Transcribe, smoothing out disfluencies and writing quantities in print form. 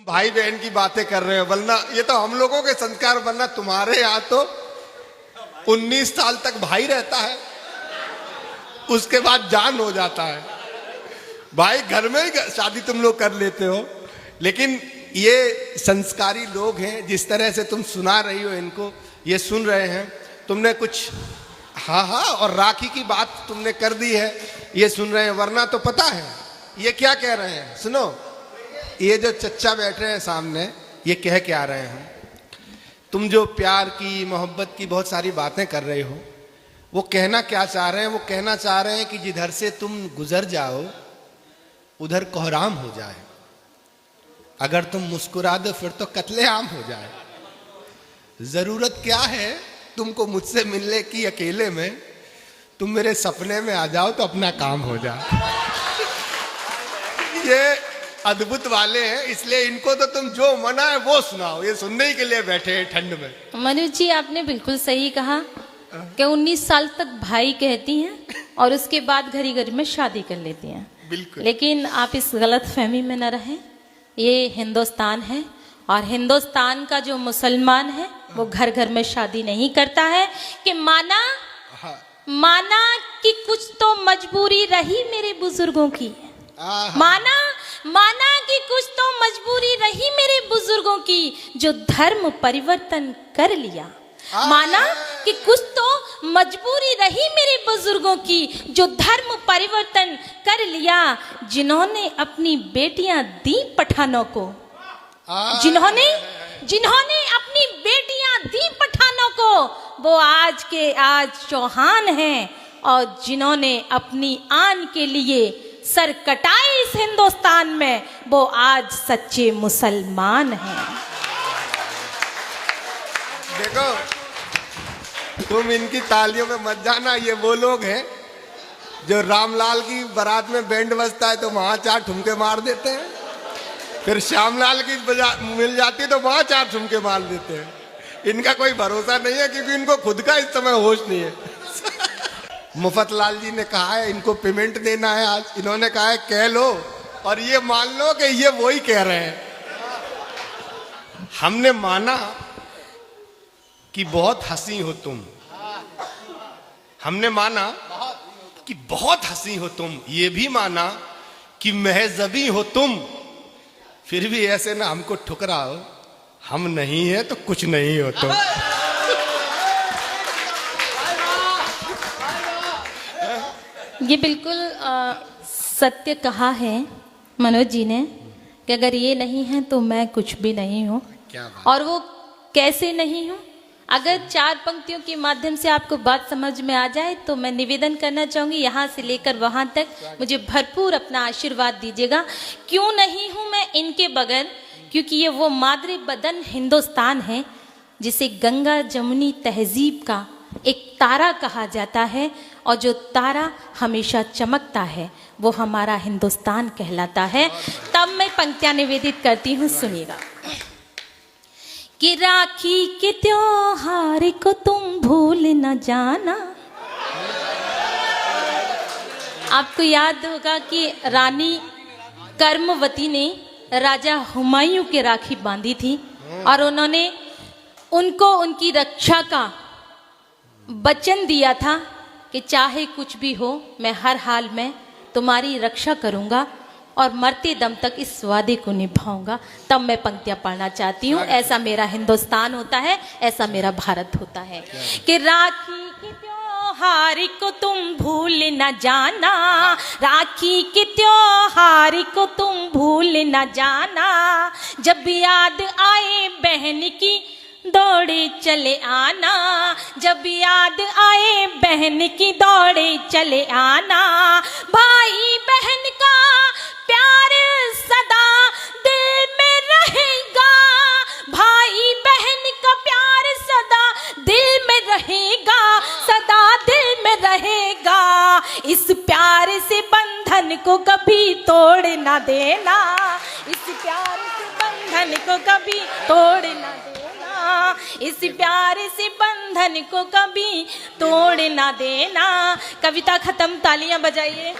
तुम भाई बहन की बातें कर रहे हो, वरना ये तो हम लोगों के संस्कार, वरना तुम्हारे यहाँ तो 19 साल तक भाई रहता है, उसके बाद जान हो जाता है। भाई घर में ही शादी तुम लोग कर लेते हो, लेकिन ये संस्कारी लोग हैं। जिस तरह से तुम सुना रही हो इनको, ये सुन रहे हैं, तुमने कुछ हाँ, और राखी की बात तुमने कर दी है, ये सुन रहे हैं। वरना तो पता है ये क्या कह रहे हैं, सुनो। ये जो चच्चा बैठ रहे हैं सामने, ये कह के आ रहे हैं, तुम जो प्यार की, मोहब्बत की बहुत सारी बातें कर रहे हो, वो कहना क्या चाह रहे हैं? वो कहना चाह रहे हैं कि जिधर से तुम गुजर जाओ उधर कोहराम हो जाए, अगर तुम मुस्कुरा दो फिर तो कत्लेआम हो जाए। जरूरत क्या है तुमको मुझसे मिलने की अकेले में, तुम मेरे सपने में आ जाओ तो अपना काम हो जाए। ये अद्भुत वाले हैं, इसलिए इनको तो तुम जो मना है वो सुनाओ, ये सुनने ही के लिए बैठे हैं ठंड में। मनोज जी, आपने बिल्कुल सही कहा कि 19 साल तक भाई कहती हैं और उसके बाद घड़ी घड़ी में शादी कर लेती हैं। बिल्कुल। लेकिन आप इस गलत फहमी में न रहें, ये हिंदुस्तान है और हिंदुस्तान का जो मुसलमान है वो घर घर में शादी नहीं करता है कि माना कि कुछ तो मजबूरी रही मेरे बुजुर्गों की, माना कि कुछ तो मजबूरी रही मेरे बुजुर्गों की, जो धर्म परिवर्तन कर लिया। माना कि कुछ तो मजबूरी रही मेरे बुजुर्गों की, जो धर्म परिवर्तन कर लिया, जिन्होंने अपनी बेटियां दी पठानों को, जिन्होंने अपनी बेटियां दी पठानों को, वो आज के आज चौहान हैं, और जिन्होंने अपनी आन के लिए सर कटाए इस हिंदुस्तान में, वो आज सच्चे मुसलमान हैं। देखो, तुम इनकी तालियों में मत जाना, ये वो लोग हैं जो रामलाल की बारात में बैंड बजता है तो वहां 4 ठुमके मार देते हैं, फिर श्यामलाल की मिल जाती है तो वहां 4 ठुमके मार देते हैं। इनका कोई भरोसा नहीं है, क्योंकि इनको खुद का इस समय होश नहीं है। मुफतलाल जी ने कहा है इनको पेमेंट देना है आज, इन्होंने कहा है कह लो, और ये मान लो कि ये वही कह रहे हैं। हमने माना कि बहुत हंसी हो तुम, हमने माना कि बहुत हंसी हो तुम, ये भी माना कि महजबी हो तुम, फिर भी ऐसे ना हमको ठुकराओ, हम नहीं है तो कुछ नहीं हो तुम। ये बिल्कुल सत्य कहा है मनोज जी ने कि अगर ये नहीं है तो मैं कुछ भी नहीं हूँ। और वो कैसे नहीं हूँ, अगर 4 पंक्तियों के माध्यम से आपको बात समझ में आ जाए तो मैं निवेदन करना चाहूँगी, यहाँ से लेकर वहाँ तक मुझे भरपूर अपना आशीर्वाद दीजिएगा। क्यों नहीं हूँ मैं इनके बगैर, क्योंकि ये वो मादरे बदन हिंदुस्तान है जिसे गंगा जमुनी तहजीब का एक तारा कहा जाता है, और जो तारा हमेशा चमकता है वो हमारा हिंदुस्तान कहलाता है। तब मैं पंक्तियां निवेदित करती हूँ, सुनिएगा। कि राखी के त्योहार को तुम भूल न जाना। आपको याद होगा कि रानी कर्मवती ने राजा हुमायूं के राखी बांधी थी, और उन्होंने उनको उनकी रक्षा का वचन दिया था कि चाहे कुछ भी हो मैं हर हाल में तुम्हारी रक्षा करूंगा और मरते दम तक इस वादे को निभाऊंगा। तब मैं पंक्तियां पढ़ना चाहती हूँ। ऐसा मेरा हिंदुस्तान होता है, ऐसा मेरा भारत होता है। कि राखी के त्योहार को तुम भूल न जाना, राखी के त्योहार को तुम भूल न जाना, जब याद आए बहन की दौड़े चले आना, जब याद आए बहन की दौड़े चले आना, भाई बहन का प्यार सदा दिल में रहेगा, भाई बहन का प्यार सदा दिल में रहेगा, सदा दिल में रहेगा, इस प्यार से बंधन को कभी तोड़ ना देना, इस प्यार से बंधन को कभी तोड़ ना देना, इस प्यार से बंधन को कभी तोड़ ना देना। कविता खत्म, तालियां बजाइए।